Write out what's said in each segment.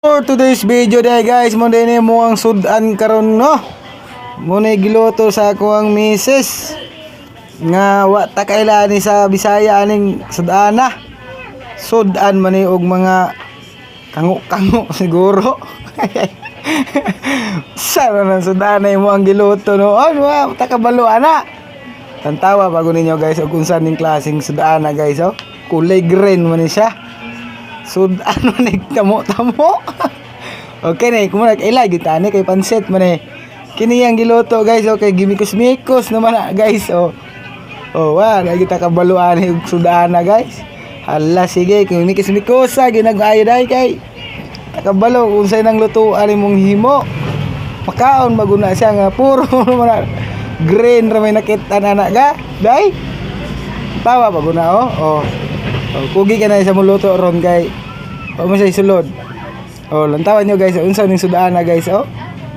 For today's video day guys, mo din mo ang sudan karon no. Muna giluto sa ako ang misis nga wa ta kailani sa Bisaya aning sudana. Sudan man ni og mga kango-kango siguro. Sana nang sudana mo ang giluto no. Oh, wa ta kabalo ana. Tantawa bago ninyo guys og unsa ning klaseng sudana guys oh. Kulay green man ni siya. Sudan man ni tamo-tamo. Okay na, kung nag-ilay kita ni kay pansit man eh. Kini ang giluto guys, okay, gimikos-mikos naman na guys. Oh, wa, na kita kabaluan og sudana guys. Hala sige, kung mikos-mikos sa ginag-ayo dai kay takabalo kung say nang lutuan imong himo. Makaon maguna siya nga puro man green ra may nakita na ga. Dai. Tawa paguna oh. Kugi ka na sa muluto ron kay o mo say sulod. Lantawan nyo guys, unsa ning sudana guys oh.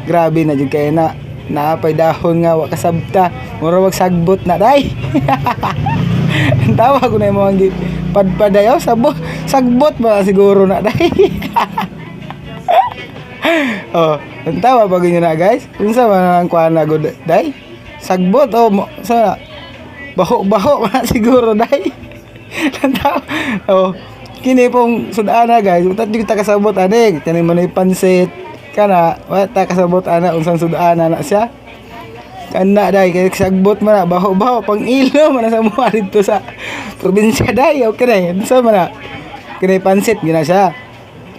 Grabe na jud kay na naapay dahon nga wa kasabta. Mura wag sagbot na dai. Tawa ko na mo ang padpaday oh, sagbot ba siguro na dai. Tawa pag inyo na guys. Unsa man ang kuan na gud dai? Sagbot sa baho-baho na siguro dai. Kini pong sudana guys, utat di kita kasabot aning, tanim man pansit kana, wa ta kasabot ana unsang sudana na siya. Kana dai kay sagbot man baho-baho pang ilo man sa mo dito sa probinsya dai, okay dai. Unsa man na? Kini pansit gina siya.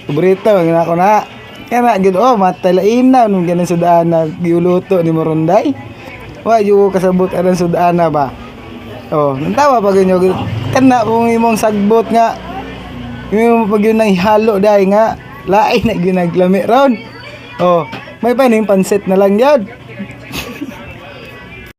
Paborito gina ko na. Kana gid matay laina nung ganang sudana giuluto ni Moronday. Wa yu kasabot aran sudana ba. Nantawa pag inyo kana kung imong sagbot nga yung pag yun nang halo dahil nga lain na ginaglami ron. May pa ning pansit na lang yun.